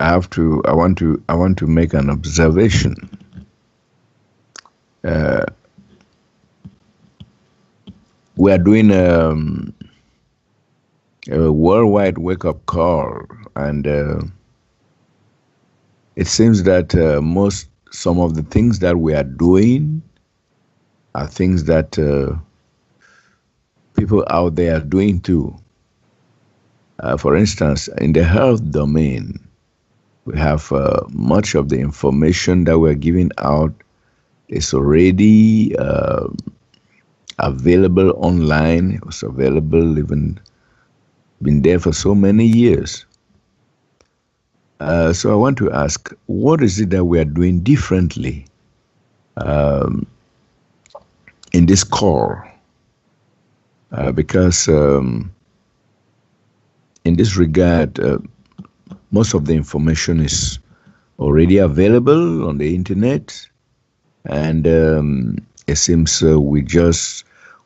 I want to make an observation. We are doing a worldwide wake-up call, and it seems that some of the things that we are doing are things that people out there are doing too. For instance, in the health domain, we have much of the information that we're giving out is already available online. It was available, even been there for so many years. So I want to ask, what is it that we are doing differently in this call? Because in this regard, most of the information is already available on the internet, and it seems we're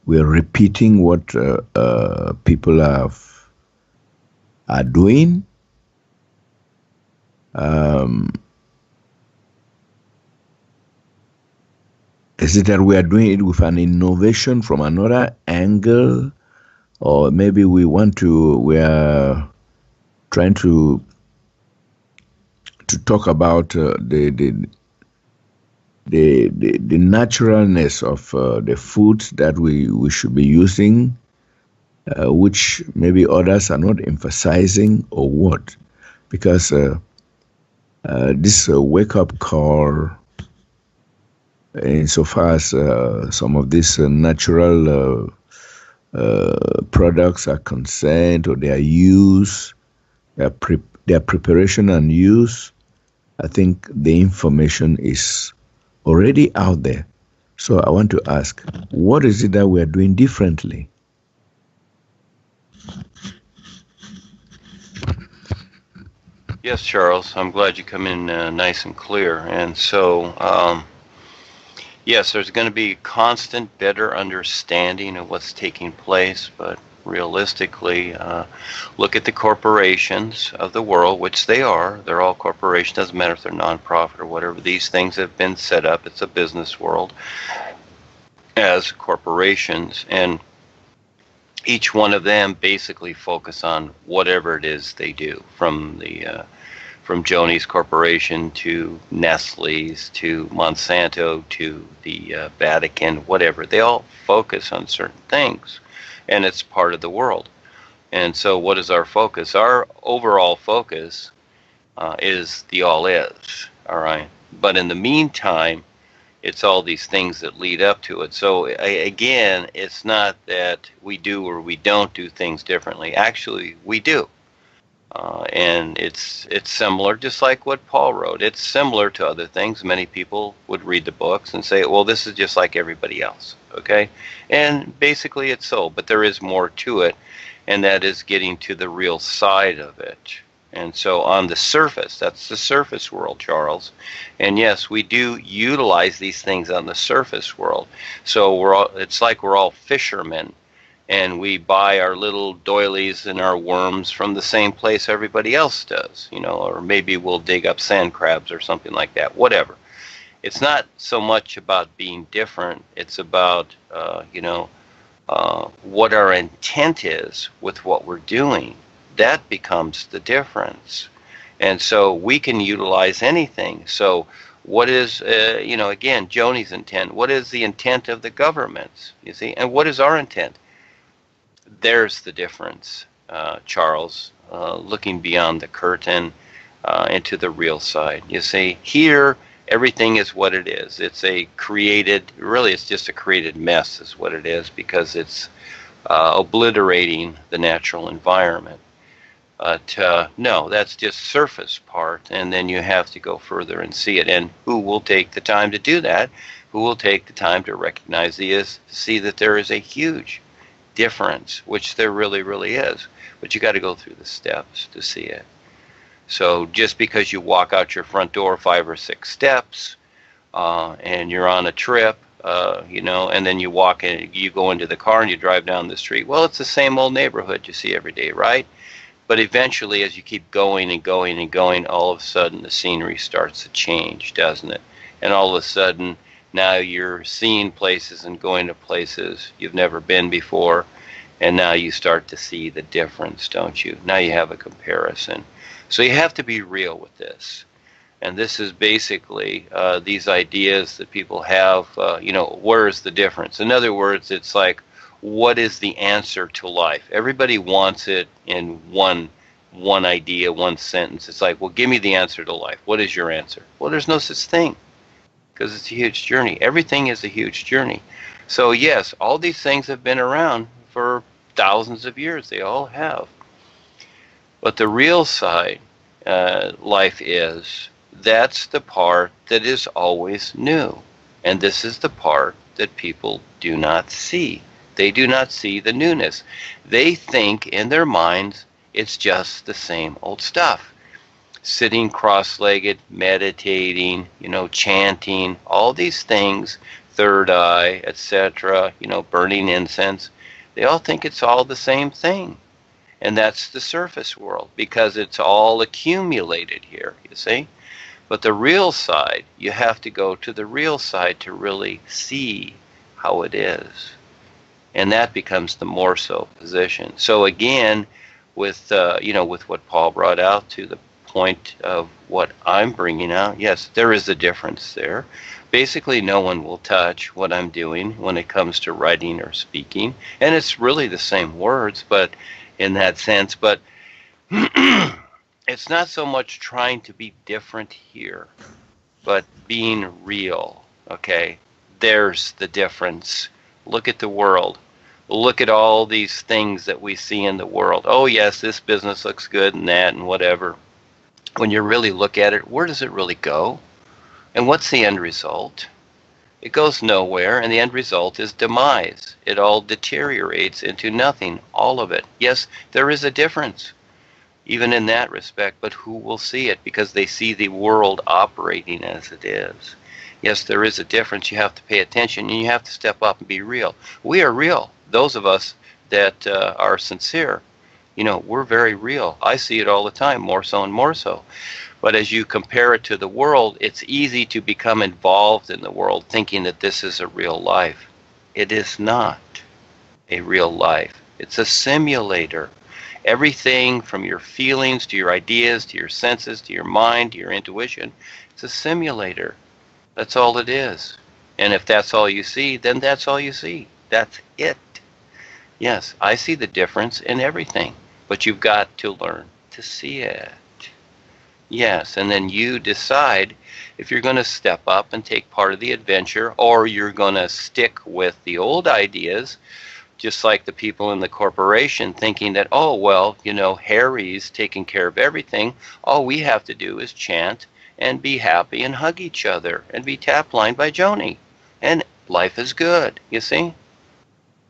repeating what people are doing. Is it that we are doing it with an innovation from another angle, or maybe we are trying to talk about the naturalness of the foods that we should be using, which maybe others are not emphasizing, or what? Because this wake-up call, insofar as some of these natural products are concerned, or their use, their preparation and use, I think the information is already out there. So I want to ask, what is it that we are doing differently? Yes, Charles, I'm glad you come in nice and clear. And so, yes, there's going to be constant better understanding of what's taking place, but realistically, look at the corporations of the world, which they are. They're all corporations. Doesn't matter if they're nonprofit or whatever. These things have been set up. It's a business world as corporations, and each one of them basically focus on whatever it is they do, from Joni's Corporation to Nestle's to Monsanto to the Vatican, whatever. They all focus on certain things, and it's part of the world. And so what is our focus? Our overall focus is the all is, all right? But in the meantime, it's all these things that lead up to it. So again, it's not that we do or we don't do things differently. Actually, we do. And it's similar, just like what Paul wrote. It's similar to other things. Many people would read the books and say, well, this is just like everybody else, okay? And basically it's so, but there is more to it, and that is getting to the real side of it. And so on the surface, that's the surface world, Charles. And yes, we do utilize these things on the surface world. So it's like we're all fishermen, and we buy our little doilies and our worms from the same place everybody else does, or maybe we'll dig up sand crabs or something like that, whatever. It's not so much about being different. It's about, what our intent is with what we're doing. That becomes the difference. And so we can utilize anything. So what is, again, Joni's intent? What is the intent of the governments, you see? And what is our intent? There's the difference, Charles, looking beyond the curtain into the real side. You see, here, everything is what it is. It's it's just a created mess is what it is, because it's obliterating the natural environment. But no, that's just surface part, and then you have to go further and see it. And who will take the time to do that? Who will take the time to recognize see that there is a huge difference, which there really, really is. But you got to go through the steps to see it. So just because you walk out your front door 5 or 6 steps, and you're on a trip, and then you go into the car and you drive down the street. Well, it's the same old neighborhood you see every day, right? But eventually, as you keep going and going and going, all of a sudden the scenery starts to change, doesn't it? And all of a sudden, now you're seeing places and going to places you've never been before. And now you start to see the difference, don't you? Now you have a comparison. So you have to be real with this. And this is basically these ideas that people have, where is the difference? In other words, it's like, what is the answer to life? Everybody wants it in one idea, one sentence. It's like, well, give me the answer to life. What is your answer? Well, there's no such thing, because it's a huge journey. Everything is a huge journey. So yes, all these things have been around for thousands of years. They all have. But the real side, life is, that's the part that is always new. And this is the part that people do not see. They do not see the newness. They think in their minds it's just the same old stuff. Sitting cross-legged, meditating, chanting, all these things, third eye, etc., burning incense. They all think it's all the same thing. And that's the surface world, because it's all accumulated here, you see? But the real side, you have to go to the real side to really see how it is. And that becomes the more so position. So again, with what Paul brought out, to the point of what I'm bringing out, yes, there is a difference there. Basically, no one will touch what I'm doing when it comes to writing or speaking. And it's really the same words, but in that sense. But it's not so much trying to be different here, but being real, okay? There's the difference. Look at the world. Look at all these things that we see in the world. Oh, yes, this business looks good and that and whatever. When you really look at it, where does it really go? And what's the end result? It goes nowhere, and the end result is demise. It all deteriorates into nothing, all of it. Yes, there is a difference, even in that respect, but who will see it? Because they see the world operating as it is. Yes, there is a difference. You have to pay attention, and you have to step up and be real. We are real. Those of us that are sincere, we're very real. I see it all the time, more so and more so. But as you compare it to the world, it's easy to become involved in the world thinking that this is a real life. It is not a real life. It's a simulator. Everything from your feelings to your ideas to your senses to your mind to your intuition, it's a simulator. That's all it is. And if that's all you see, then that's all you see. That's it. Yes, I see the difference in everything, but you've got to learn to see it. Yes, and then you decide if you're going to step up and take part of the adventure, or you're going to stick with the old ideas, just like the people in the corporation thinking that, oh, well, Harry's taking care of everything. All we have to do is chant and be happy and hug each other and be tap-lined by Joni. And life is good, you see?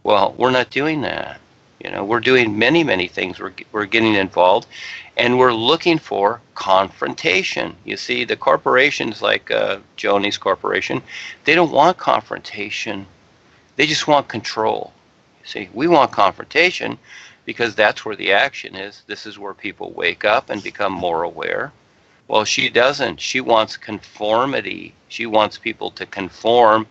Well, we're not doing that. We're doing many, many things. We're getting involved, and we're looking for confrontation. You see, the corporations like Joni's corporation, they don't want confrontation. They just want control. You see, we want confrontation because that's where the action is. This is where people wake up and become more aware. Well, she doesn't. She wants conformity. She wants people to conform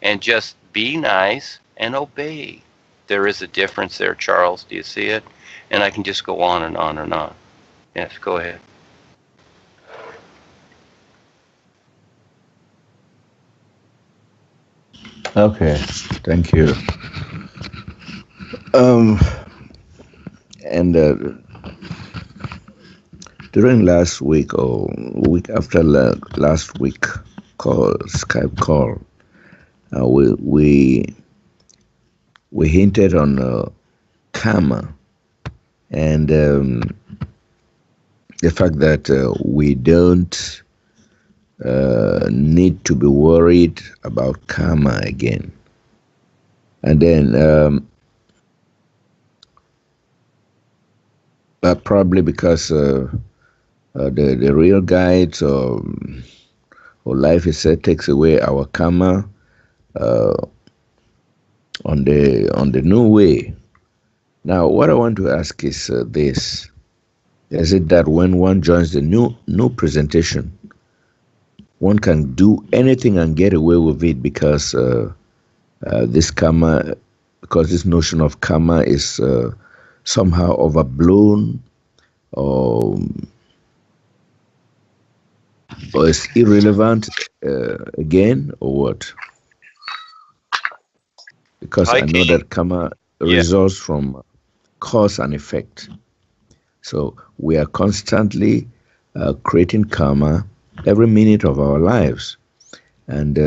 and just be nice and obey. There is a difference there, Charles. Do you see it? And I can just go on and on and on. Yes, go ahead. Okay, thank you. And during last week or week after last week Skype call, we hinted on karma and the fact that we don't need to be worried about karma again. And then probably because the real guides or life itself takes away our karma on the new way. Now, what I want to ask is this: Is it that when one joins the new presentation, one can do anything and get away with it because this karma, because this notion of karma is somehow overblown, or is irrelevant again, or what? Because Hi, I know King. that karma Yeah. results from cause and effect. So we are constantly creating karma every minute of our lives, and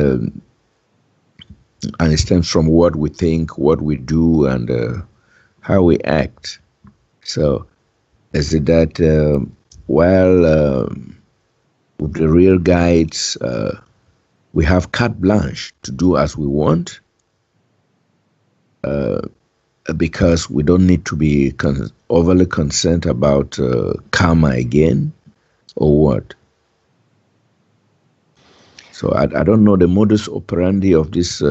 it stems from what we think, what we do, and how we act. So is it that while with the real guides, we have carte blanche to do as we want, because we don't need to be overly concerned about karma again, or what? So I don't know the modus operandi of this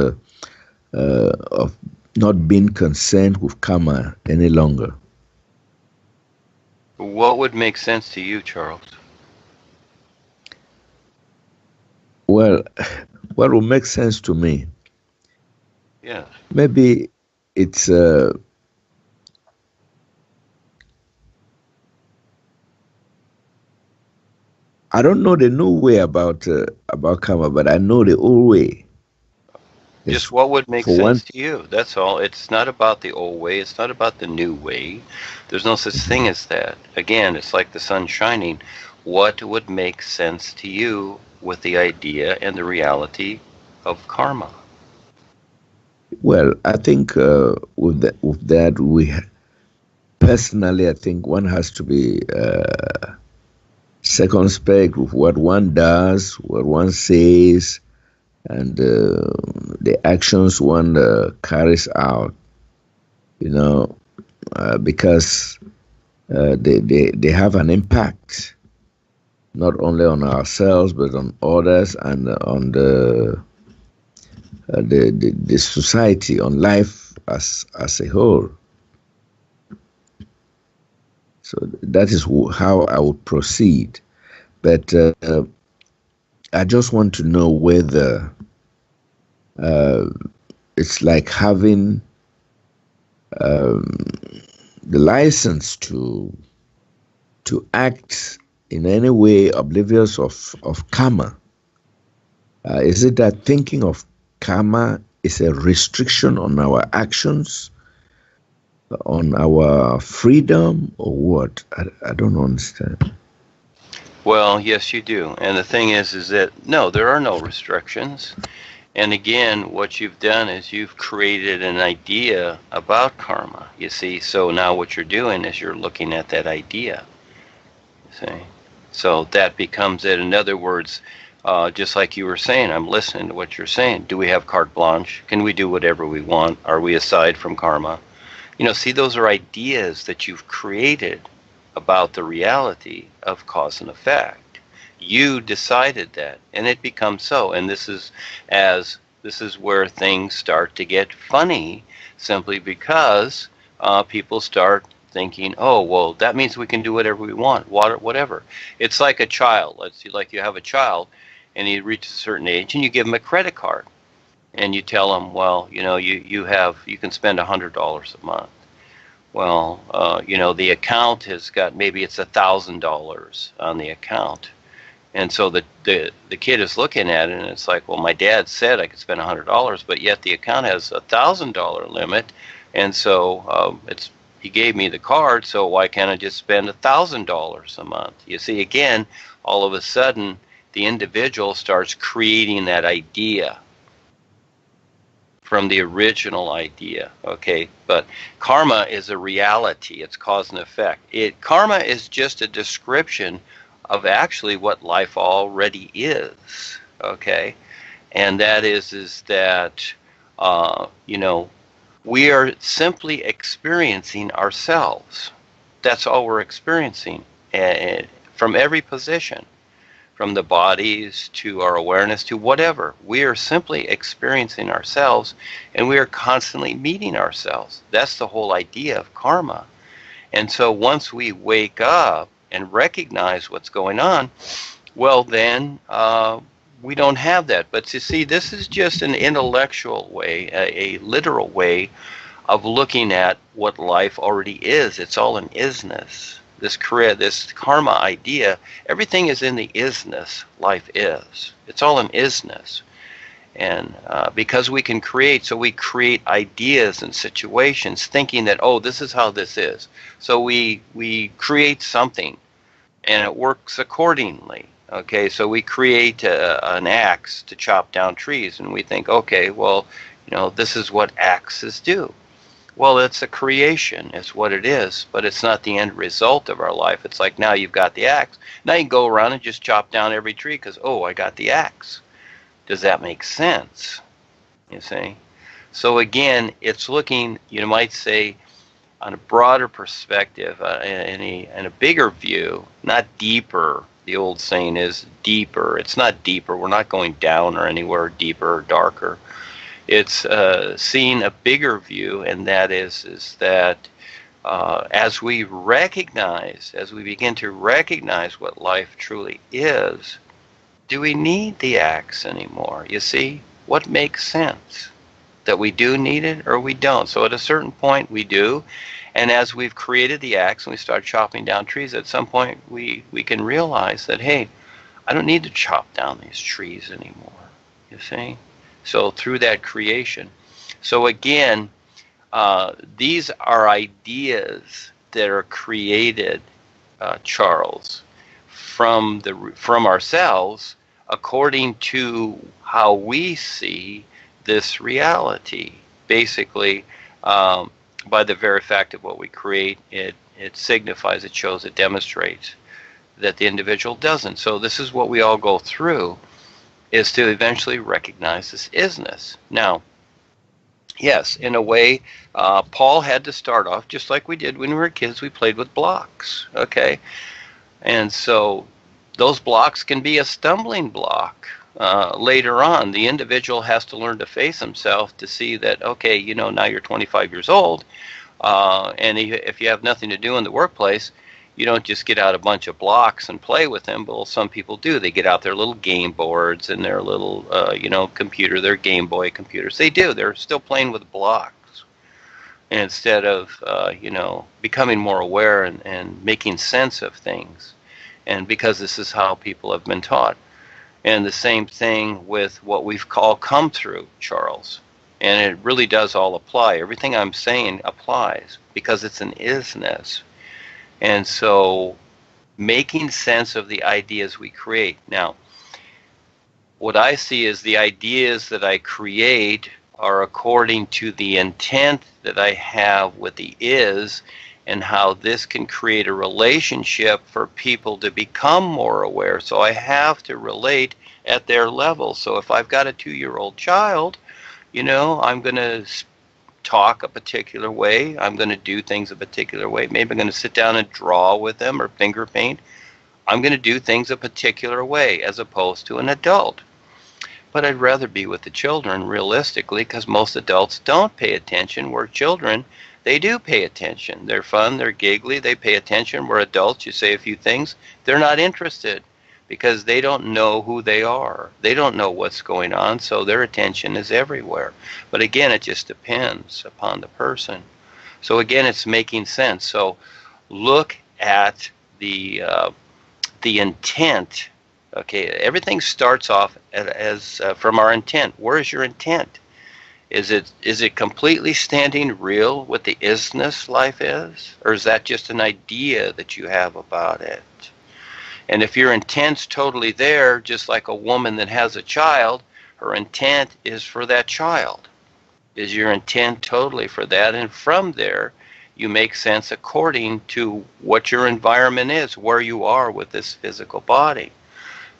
of not being concerned with karma any longer. What would make sense to you, Charles? Well, what will make sense to me? Yes. Maybe it's I don't know the new way about karma, but I know the old way. It's Just what would make for one. sense to you. That's all. It's not about the old way. It's not about the new way. There's no such thing as that. Again, it's like the sun shining. What would make sense to you with the idea and the reality of karma? Well, I think with that personally, I think one has to be circumspect with what one does, what one says, and the actions one carries out. You know, because they have an impact not only on ourselves but on others, and on the society, on life as a whole. So that is how I would proceed. But I just want to know whether uh, it's like having um, the license to act in any way oblivious of karma. Is it that thinking of karma is a restriction on our actions, on our freedom, or what? I don't understand. Well, yes, you do. And the thing is that no, there are no restrictions. And again, what you've done is you've created an idea about karma. You see, so now what you're doing is you're looking at that idea. You see, so that becomes it. In other words, just like you were saying, I'm listening to what you're saying. Do we have carte blanche? Can we do whatever we want? Are we aside from karma? See, those are ideas that you've created about the reality of cause and effect. You decided that, and it becomes so. And this is where things start to get funny, simply because people start thinking, oh, well, that means we can do whatever we want, whatever. It's like a child. Let's see, like you have a child, and he reaches a certain age, and you give him a credit card, and you tell him, well, you can spend $100 a month. Well, the account has got, maybe it's $1,000 on the account. And so the kid is looking at it, and it's like, well, my dad said I could spend $100, but yet the account has a $1,000 limit. And so he gave me the card, so why can't I just spend $1,000 a month? You see, again, all of a sudden, the individual starts creating that idea from the original idea. Okay, but karma is a reality. It's cause and effect. Karma is just a description of actually what life already is. Okay, and that is that we are simply experiencing ourselves. That's all we're experiencing, from every position, from the bodies to our awareness to whatever. We are simply experiencing ourselves, and we are constantly meeting ourselves. That's the whole idea of karma. And so once we wake up and recognize what's going on, well, then we don't have that. But you see, this is just an intellectual way, a literal way of looking at what life already is. It's all an isness. This karma idea, everything is in the isness. Life is. It's all an isness. And because we can create, so we create ideas and situations thinking that, oh, this is how this is. So we create something and it works accordingly. Okay, so we create an axe to chop down trees, and we think, okay, well, this is what axes do. Well, it's a creation, is what it is, but it's not the end result of our life. It's like, now you've got the axe. Now you can go around and just chop down every tree because, oh, I got the axe. Does that make sense? You see? So again, it's looking, you might say, on a broader perspective, in a bigger view, not deeper. The old saying is deeper. It's not deeper. We're not going down or anywhere deeper or darker. It's seeing a bigger view, and that is that as we begin to recognize what life truly is, do we need the axe anymore? You see, what makes sense? That we do need it or we don't. So at a certain point we do, and as we've created the axe and we start chopping down trees, at some point we can realize that, hey, I don't need to chop down these trees anymore, you see? So through that creation. So again, these are ideas that are created, Charles, from ourselves according to how we see this reality. Basically, by the very fact of what we create, it signifies, it shows, it demonstrates that the individual doesn't. So this is what we all go through, is to eventually recognize this isness. Now, yes, in a way, Paul had to start off just like we did when we were kids. We played with blocks, okay? And so those blocks can be a stumbling block. Later on, the individual has to learn to face himself to see that, okay, now you're 25 years old, and if you have nothing to do in the workplace, you don't just get out a bunch of blocks and play with them. Well, some people do. They get out their little game boards and their little, computer, their Game Boy computers. They do. They're still playing with blocks instead of, becoming more aware and making sense of things. And because this is how people have been taught. And the same thing with what we've all come through, Charles. And it really does all apply. Everything I'm saying applies because it's an isness. And so making sense of the ideas we create. Now, what I see is the ideas that I create are according to the intent that I have with the is, and how this can create a relationship for people to become more aware. So I have to relate at their level. So if I've got a 2-year-old child, I'm going to talk a particular way. I'm going to do things a particular way. Maybe I'm going to sit down and draw with them or finger paint. I'm going to do things a particular way as opposed to an adult. But I'd rather be with the children realistically, because most adults don't pay attention, where children, they do pay attention. They're fun, they're giggly, they pay attention. Where adults, you say a few things, they're not interested because they don't know who they are. They don't know what's going on, so their attention is everywhere. But again, it just depends upon the person. So again, it's making sense. So look at the intent. Okay, everything starts off as from our intent. Where is your intent? Is it completely standing real with the isness life is? Or is that just an idea that you have about it? And if your intent's totally there, just like a woman that has a child, her intent is for that child. Is your intent totally for that? And from there, you make sense according to what your environment is, where you are with this physical body.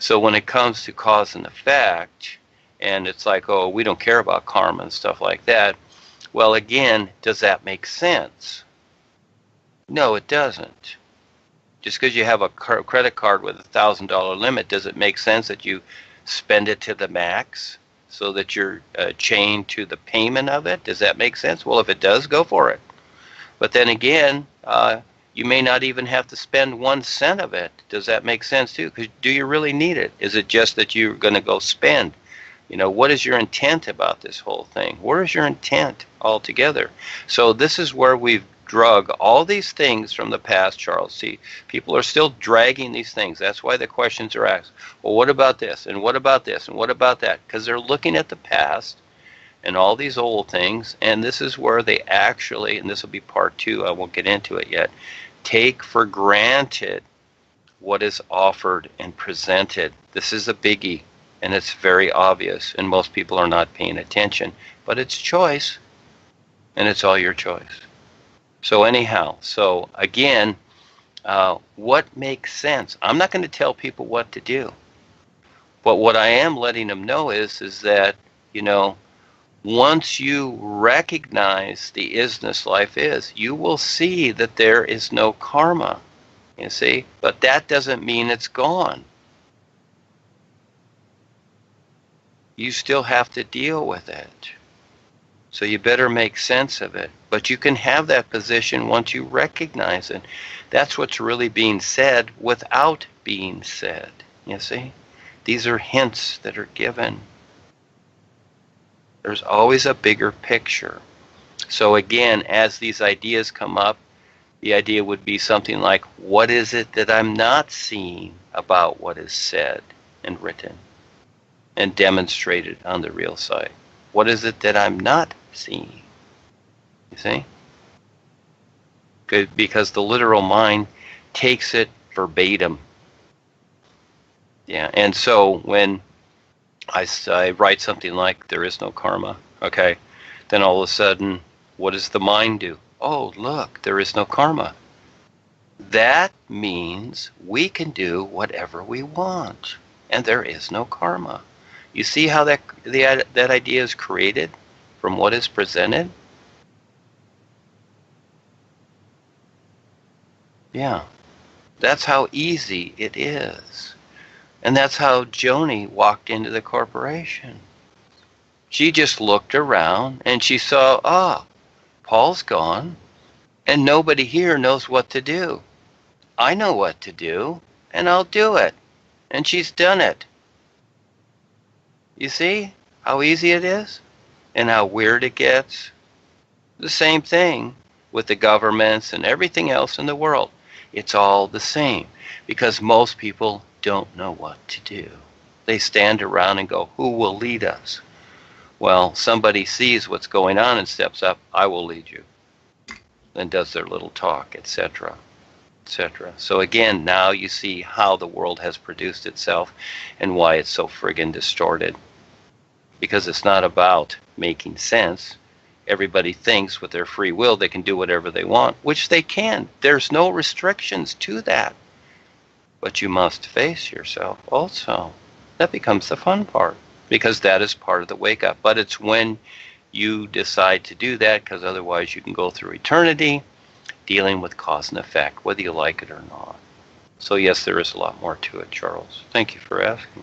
So when it comes to cause and effect, and it's like, oh, we don't care about karma and stuff like that. Well, again, does that make sense? No, it doesn't. Just because you have a credit card with a $1,000 limit, does it make sense that you spend it to the max so that you're chained to the payment of it? Does that make sense? Well, if it does, go for it. But then again, You may not even have to spend 1 cent of it. Does that make sense too? Because do you really need it? Is it just that you're going to go spend? What is your intent about this whole thing? Where is your intent altogether? So this is where we've drug all these things from the past, Charles. See, people are still dragging these things. That's why the questions are asked. Well, what about this? And what about this? And what about that? Because they're looking at the past and all these old things. And this is where they actually, and this will be part 2, I won't get into it yet, take for granted what is offered and presented. This is a biggie. And it's very obvious, and most people are not paying attention. But it's choice, and it's all your choice. So anyhow, so again, what makes sense? I'm not going to tell people what to do. But what I am letting them know is that, once you recognize the isness life is, you will see that there is no karma, you see? But that doesn't mean it's gone. You still have to deal with it. So you better make sense of it. But you can have that position once you recognize it. That's what's really being said without being said, you see? These are hints that are given. There's always a bigger picture. So again, as these ideas come up, the idea would be something like, what is it that I'm not seeing about what is said and written and demonstrated on the real side? What is it that I'm not seeing? You see? Because the literal mind takes it verbatim. Yeah, and so when I write something like, there is no karma, okay, then all of a sudden, what does the mind do? Oh, look, there is no karma. That means we can do whatever we want, and there is no karma. You see how that idea is created from what is presented? Yeah, that's how easy it is. And that's how Joni walked into the corporation. She just looked around and she saw, Paul's gone, and nobody here knows what to do. I know what to do, and I'll do it. And she's done it. You see how easy it is? And how weird it gets? The same thing with the governments and everything else in the world. It's all the same, because most people don't know what to do. They stand around and go, who will lead us? Well, somebody sees what's going on and steps up, I will lead you. And does their little talk, etc., etc. So again, now you see how the world has produced itself and why it's so friggin' distorted. Because it's not about making sense. Everybody thinks with their free will they can do whatever they want, which they can. There's no restrictions to that. But you must face yourself also. That becomes the fun part, because that is part of the wake up. But it's when you decide to do that, because otherwise you can go through eternity dealing with cause and effect, whether you like it or not. So yes, there is a lot more to it, Charles. Thank you for asking.